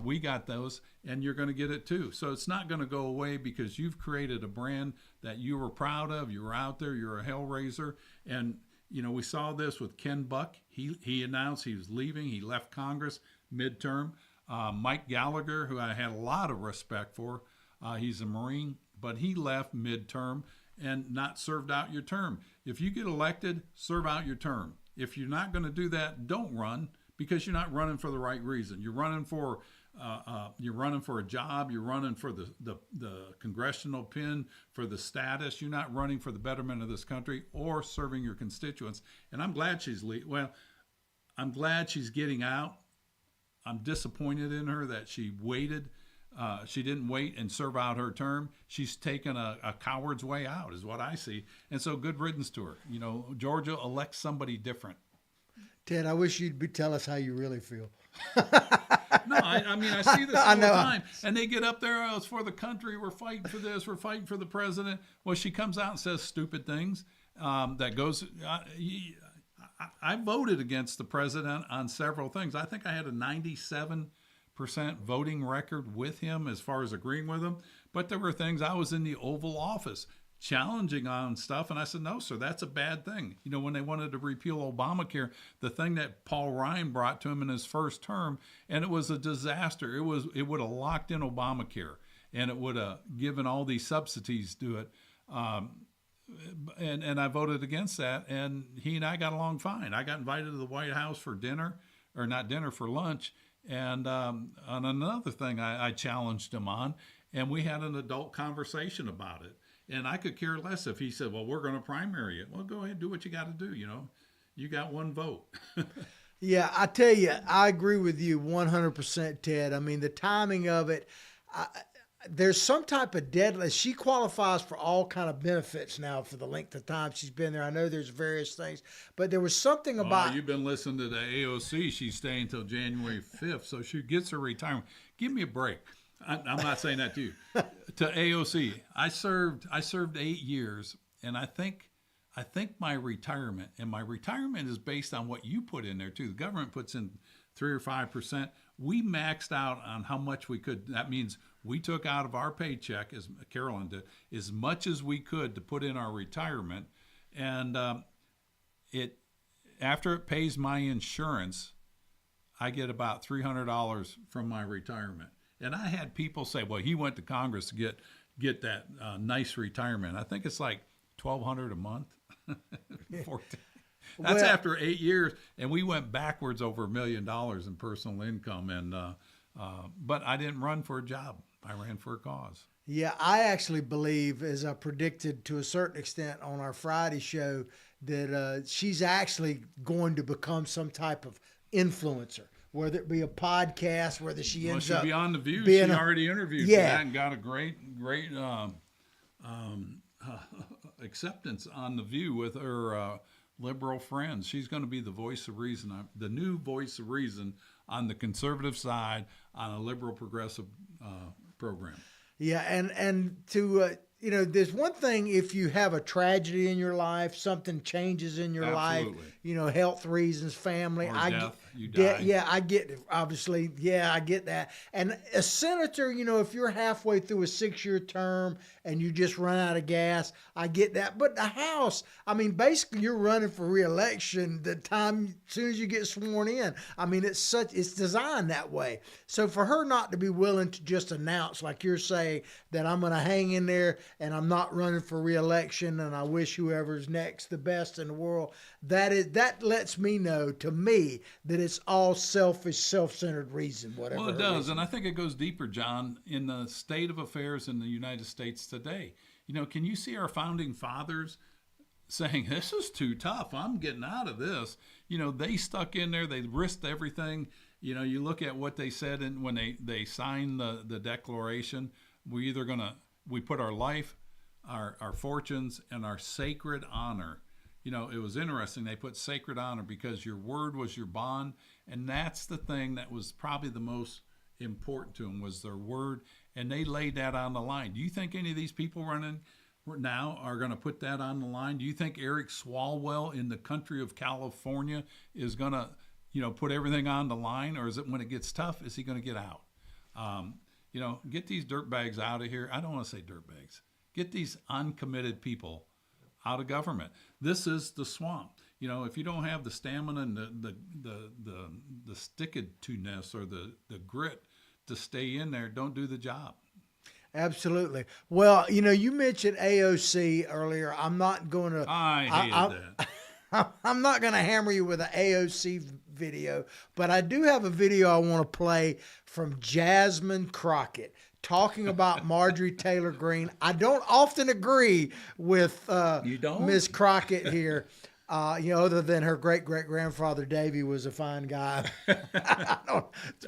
We got those, and you're going to get it too. So it's not going to go away because you've created a brand that you were proud of. You were out there. You're a hellraiser. And, we saw this with Ken Buck. He announced he was leaving. He left Congress midterm. Mike Gallagher, who I had a lot of respect for, he's a Marine, but he left midterm and not served out your term. If you get elected, serve out your term. If you're not going to do that, don't run, because you're not running for the right reason. You're running for a job. You're running for the congressional pin, for the status. You're not running for the betterment of this country or serving your constituents. And I'm glad she's getting out. I'm disappointed in her that she waited. She didn't wait and serve out her term. She's taken a coward's way out, is what I see. And so good riddance to her. You know, Georgia elects somebody different. Ted, I wish you'd tell us how you really feel. No, I mean, I see this all the time. And they get up there, oh, it's for the country. We're fighting for this. We're fighting for the president. Well, she comes out and says stupid things. That goes, I voted against the president on several things. I think I had a 97% voting record with him as far as agreeing with him. But there were things, I was in the Oval Office challenging on stuff, and I said, no, sir, that's a bad thing. You know, when they wanted to repeal Obamacare, the thing that Paul Ryan brought to him in his first term, and it was a disaster. It would have locked in Obamacare, and it would have given all these subsidies to it. And I voted against that, and he and I got along fine. I got invited to the White House for dinner, or not dinner, for lunch, and on another thing I challenged him on, and we had an adult conversation about it. And I could care less if he said, well, we're going to primary it. Well, go ahead, do what you got to do, you know. You got one vote. Yeah, I tell you, I agree with you 100%, Ted. I mean, the timing of it, there's some type of deadline. She qualifies for all kind of benefits now for the length of time she's been there. I know there's various things, but there was something about... you've been listening to the AOC. She's staying until January 5th, so she gets her retirement. Give me a break. I'm not saying that to you. To AOC, I served 8 years, and I think my retirement, and my retirement is based on what you put in there too. The government puts in 3 or 5%. We maxed out on how much we could. That means we took out of our paycheck, as Carolyn did, as much as we could to put in our retirement, and after it pays my insurance, I get about $300 from my retirement. And I had people say, well, he went to Congress to get that nice retirement. I think it's like $1,200 a month. That's after 8 years. And we went backwards over $1 million in personal income. And but I didn't run for a job. I ran for a cause. Yeah, I actually believe, as I predicted to a certain extent on our Friday show, that she's actually going to become some type of influencer. Whether it be a podcast, whether she ends up be on The View. She already interviewed for that and got a great acceptance on The View with her liberal friends. She's going to be the voice of reason, the new voice of reason on the conservative side on a liberal progressive program. Yeah, and to there's one thing if you have a tragedy in your life, something changes in your life, health reasons, family. Or death, you die. Yeah, I get it, obviously. Yeah, I get that. And a senator, if you're halfway through a 6-year term and you just run out of gas, I get that. But the House, I mean, basically you're running for re-election the time as soon as you get sworn in. I mean, it's designed that way. So for her not to be willing to just announce, like you're saying, that I'm going to hang in there and I'm not running for re-election and I wish whoever's next the best in the world, that lets me know, to me, that it's all selfish, self-centered reason, whatever. Well, it does, and I think it goes deeper, John, in the state of affairs in the United States today. Can you see our founding fathers saying, this is too tough, I'm getting out of this? They stuck in there, they risked everything. You look at what they said when they signed the Declaration. We put our life, our fortunes, and our sacred honor. It was interesting. They put sacred honor because your word was your bond. And that's the thing that was probably the most important to them, was their word. And they laid that on the line. Do you think any of these people running now are going to put that on the line? Do you think Eric Swalwell in the country of California is going to, put everything on the line? Or is it when it gets tough, is he going to get out? Get these dirtbags out of here. I don't want to say dirtbags. Get these uncommitted people out of government. This is the swamp. If you don't have the stamina and the stick-to-ness or the grit to stay in there, don't do the job. Absolutely. Well, you mentioned AOC earlier. I'm not going to. I hated that. I'm not going to hammer you with an AOC video, but I do have a video I want to play from Jasmine Crockett talking about Marjorie Taylor Greene. I don't often agree with Ms. Crockett here, Other than her great-great-grandfather Davy was a fine guy.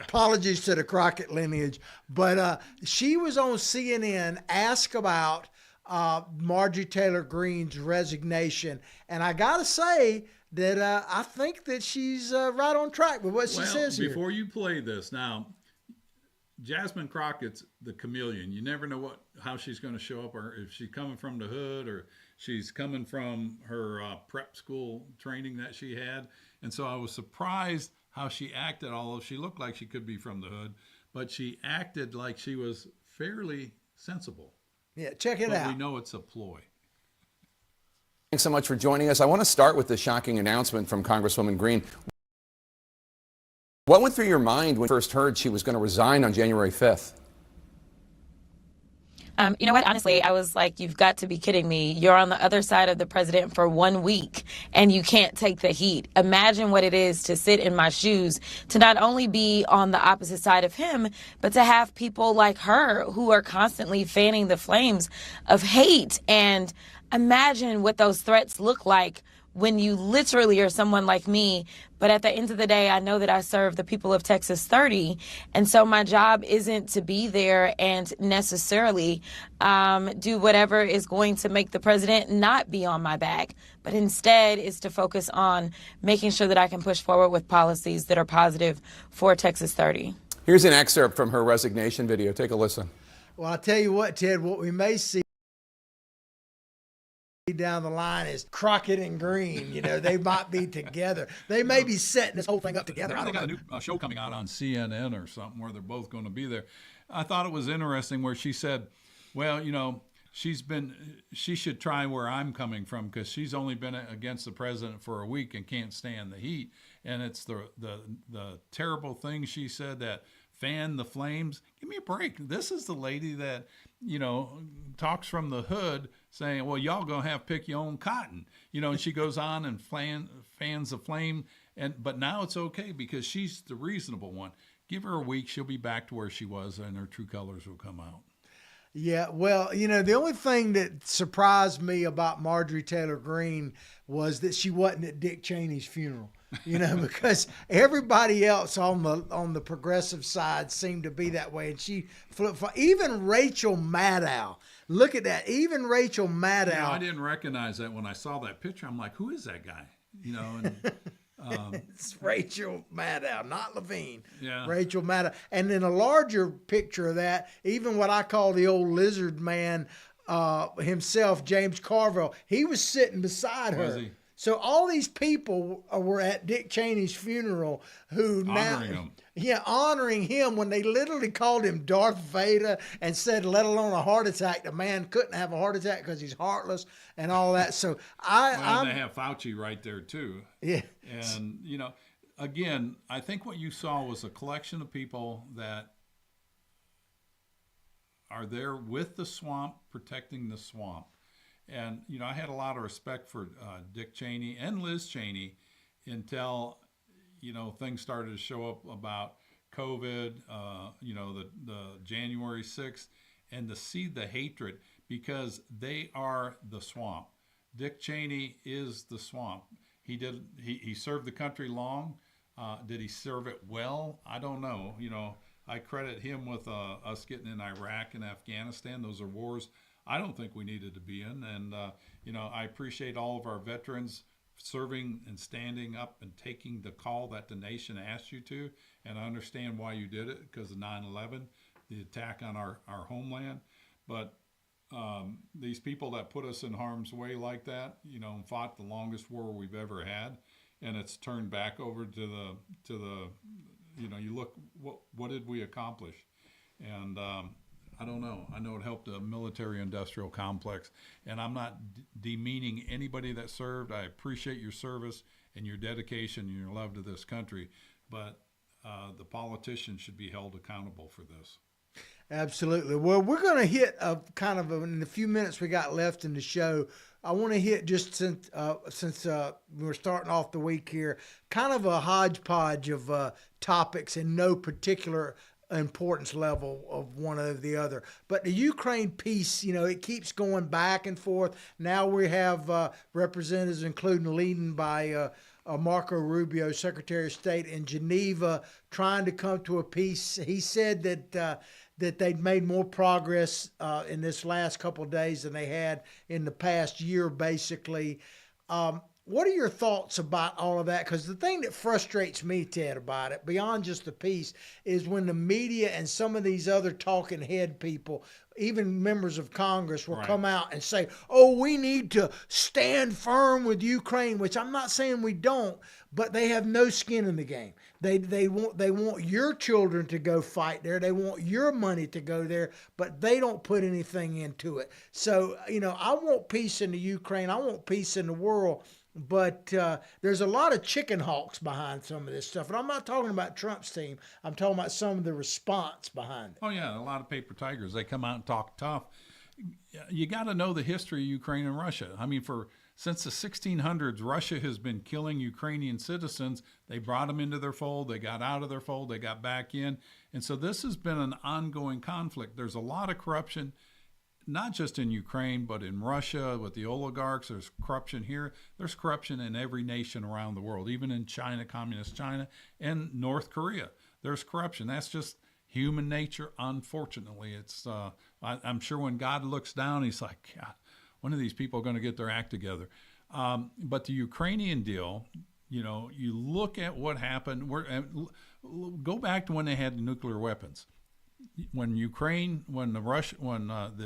Apologies to the Crockett lineage. But she was on CNN, asked about Marjorie Taylor Greene's resignation. And I got to say that I think that she's right on track with what she says here. Before you play this, now, Jasmine Crockett's the chameleon. You never know how she's going to show up, or if she's coming from the hood, or she's coming from her prep school training that she had. And so I was surprised how she acted, although she looked like she could be from the hood, but she acted like she was fairly sensible. Yeah, check it out. We know it's a ploy. Thanks so much for joining us. I want to start with the shocking announcement from Congresswoman Greene. What went through your mind when you first heard she was going to resign on January 5th? You know what? Honestly, I was like, you've got to be kidding me. You're on the other side of the president for 1 week and you can't take the heat. Imagine what it is to sit in my shoes, to not only be on the opposite side of him, but to have people like her who are constantly fanning the flames of hate. And imagine what those threats look like when you literally are someone like me. But at the end of the day, I know that I serve the people of Texas 30. And so my job isn't to be there and necessarily do whatever is going to make the president not be on my back, but instead is to focus on making sure that I can push forward with policies that are positive for Texas 30. Here's an excerpt from her resignation video. Take a listen. Well, I'll tell you what, Ted, what we may see down the line is Crockett and Greene. They might be together. They may be setting this whole thing up together. They got a new show coming out on CNN or something where they're both going to be there. I thought it was interesting where she said, well, she should try where I'm coming from because she's only been against the president for a week and can't stand the heat. And it's the terrible thing she said that fan the flames. Give me a break. This is the lady that, talks from the hood saying, well, y'all gonna have to pick your own cotton. And she goes on and fans the flame. But now it's okay because she's the reasonable one. Give her a week. She'll be back to where she was and her true colors will come out. Yeah, well, the only thing that surprised me about Marjorie Taylor Greene was that she wasn't at Dick Cheney's funeral. Because everybody else on the progressive side seemed to be that way, and she even Rachel Maddow. Look at that, even Rachel Maddow. I didn't recognize that when I saw that picture. I'm like, who is that guy? It's Rachel Maddow, not Levine. Yeah, Rachel Maddow, and then a larger picture of that, even what I call the old lizard man himself, James Carville. He was sitting beside her. Was he? So all these people were at Dick Cheney's funeral honoring him when they literally called him Darth Vader and said, let alone a heart attack. The man couldn't have a heart attack because he's heartless and all that. So they have Fauci right there too. Yeah. And, again, I think what you saw was a collection of people that are there with the swamp, protecting the swamp. And, I had a lot of respect for Dick Cheney and Liz Cheney until, things started to show up about COVID, the January 6th, and to see the hatred because they are the swamp. Dick Cheney is the swamp. He served the country long. Did he serve it well? I don't know. I credit him with us getting in Iraq and Afghanistan. Those are wars I don't think we needed to be in. And, I appreciate all of our veterans serving and standing up and taking the call that the nation asked you to. And I understand why you did it because of 9/11, the attack on our homeland. But these people that put us in harm's way like that, and fought the longest war we've ever had, and it's turned back over to the you look, what did we accomplish? And I don't know. I know it helped the military-industrial complex, and I'm not demeaning anybody that served. I appreciate your service and your dedication and your love to this country, but the politicians should be held accountable for this. Absolutely. Well, we're going to hit in the few minutes we got left in the show. I want to hit just since we're starting off the week here, kind of a hodgepodge of topics in no particular importance level of one or the other. But the Ukraine piece, it keeps going back and forth. Now we have representatives, including leading by Marco Rubio, Secretary of State in Geneva, trying to come to a peace. He said that they'd made more progress in this last couple of days than they had in the past year, basically. What are your thoughts about all of that? Because the thing that frustrates me, Ted, about it, beyond just the peace, is when the media and some of these other talking head people, even members of Congress, will come out and say, oh, we need to stand firm with Ukraine, which I'm not saying we don't, but they have no skin in the game. They want your children to go fight there. They want your money to go there, but they don't put anything into it. So, I want peace in the Ukraine. I want peace in the world. But there's a lot of chicken hawks behind some of this stuff. And I'm not talking about Trump's team. I'm talking about some of the response behind it. Oh, yeah, a lot of paper tigers. They come out and talk tough. You got to know the history of Ukraine and Russia. I mean, since the 1600s, Russia has been killing Ukrainian citizens. They brought them into their fold. They got out of their fold. They got back in. And so this has been an ongoing conflict. There's a lot of corruption, not just in Ukraine, but in Russia with the oligarchs. There's corruption here. There's corruption in every nation around the world, even in China, communist China, and North Korea. There's corruption. That's just human nature, unfortunately. It's I'm sure when God looks down, he's like, God, when are these people going to get their act together? But the Ukrainian deal, you look at what happened. Go back to when they had nuclear weapons. When the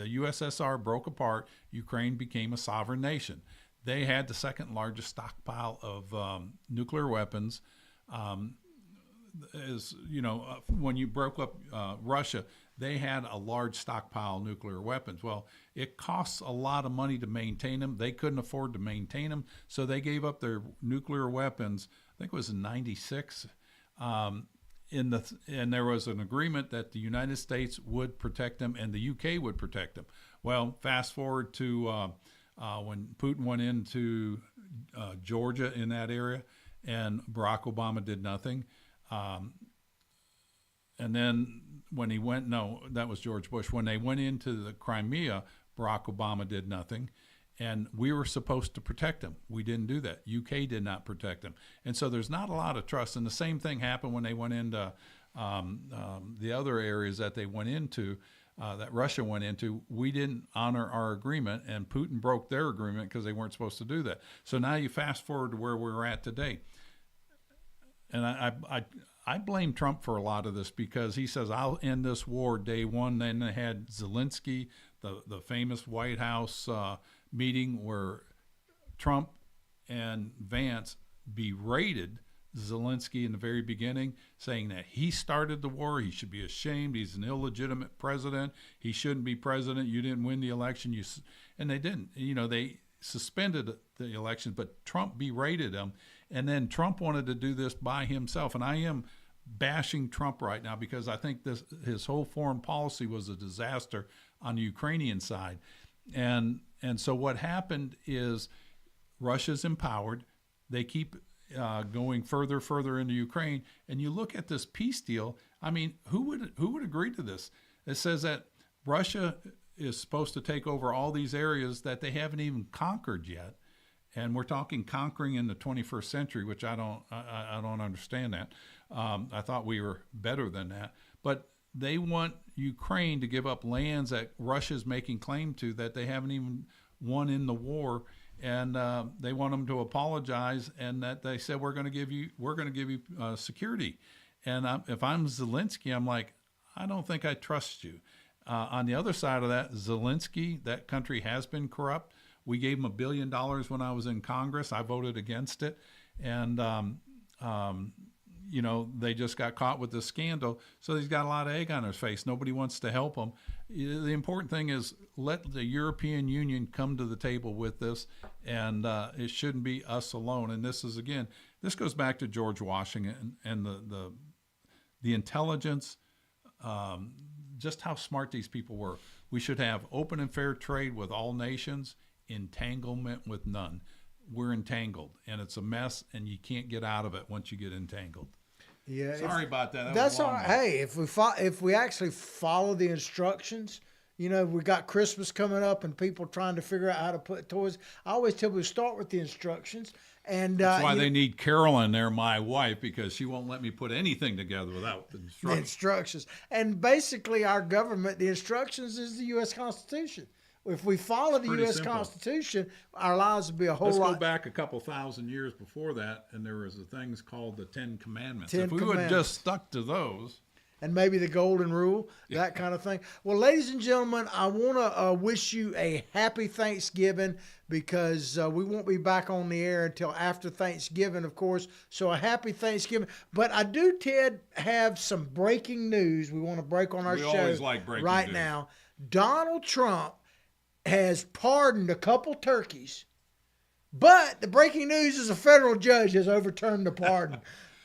USSR broke apart, Ukraine became a sovereign nation. They had the second largest stockpile of nuclear weapons. When you broke up Russia, they had a large stockpile of nuclear weapons. Well, it costs a lot of money to maintain them. They couldn't afford to maintain them, so they gave up their nuclear weapons. I think it was in '96. And there was an agreement that the United States would protect them and the UK would protect them. Well, fast forward to when Putin went into Georgia in that area, and Barack Obama did nothing. And then when that was George Bush. When they went into the Crimea, Barack Obama did nothing. And we were supposed to protect them. We didn't do that. UK did not protect them. And so there's not a lot of trust. And the same thing happened when they went into the other areas that they went into, that Russia went into. We didn't honor our agreement, and Putin broke their agreement because they weren't supposed to do that. So now you fast forward to where we're at today. And I blame Trump for a lot of this because he says, I'll end this war day one. Then they had Zelensky, the famous White House meeting where Trump and Vance berated Zelensky in the very beginning, saying that he started the war. He should be ashamed. He's an illegitimate president. He shouldn't be president. You didn't win the election. And they didn't. They suspended the election, but Trump berated him. And then Trump wanted to do this by himself. And I am bashing Trump right now because I think his whole foreign policy was a disaster on the Ukrainian side. And so what happened is Russia's empowered. They keep going further into Ukraine. And you look at this peace deal. I mean, who would agree to this? It says that Russia is supposed to take over all these areas that they haven't even conquered yet. And we're talking conquering in the 21st century, which I don't understand that. I thought we were better than that. But they want Ukraine to give up lands that Russia's making claim to that they haven't even won in the war, and they want them to apologize, and that they said we're going to give you security. And if I'm Zelensky, I'm like, I don't think I trust you. On the other side of that, Zelensky, that country has been corrupt. We gave him $1 billion when I was in Congress. I voted against it, and they just got caught with this scandal. So he's got a lot of egg on his face. Nobody wants to help him. The important thing is let the European Union come to the table with this, and it shouldn't be us alone. And this goes back to George Washington and the intelligence, just how smart these people were. We should have open and fair trade with all nations, entanglement with none. We're entangled, and it's a mess, and you can't get out of it once you get entangled. Yeah. Sorry about that. That's all right. Hey, if we actually follow the instructions, you know, we got Christmas coming up and people trying to figure out how to put toys. I always tell people start with the instructions. And that's why they need Carolyn there, my wife, because she won't let me put anything together without the instructions. The instructions. And basically our government, the instructions is the U.S. Constitution. If we follow the U.S. Constitution, our lives would be a whole lot. Let's go back a couple thousand years before that, and there was things called the Ten Commandments. If we would have just stuck to those. And maybe the golden rule, that kind of thing. Well, ladies and gentlemen, I want to wish you a happy Thanksgiving because we won't be back on the air until after Thanksgiving, of course. So a happy Thanksgiving. But I do, Ted, have some breaking news we want to break on our show always like breaking right news. now. Donald Trump has pardoned a couple turkeys, but the breaking news is a federal judge has overturned the pardon.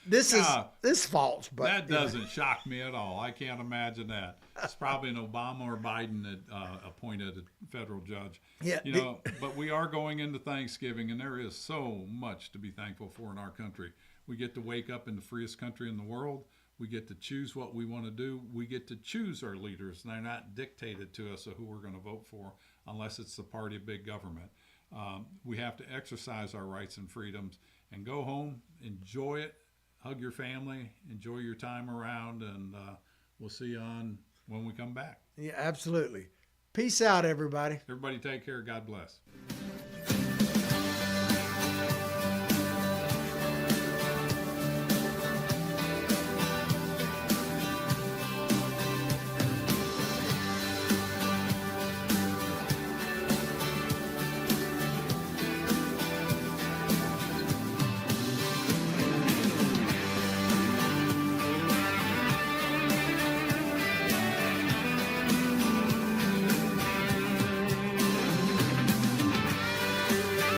This is false, but that doesn't shock me at all. I can't imagine that. It's probably an Obama or Biden that appointed a federal judge. Yeah, you know, but we are going into Thanksgiving, and there is so much to be thankful for in our country. We get to wake up in the freest country in the world. We get to choose what we want to do. We get to choose our leaders. They're not dictated to us of who we're going to vote for unless it's the party of big government. We have to exercise our rights and freedoms and go home, enjoy it, hug your family, enjoy your time around, and we'll see you on when we come back. Yeah, absolutely. Peace out, everybody. Everybody take care. God bless.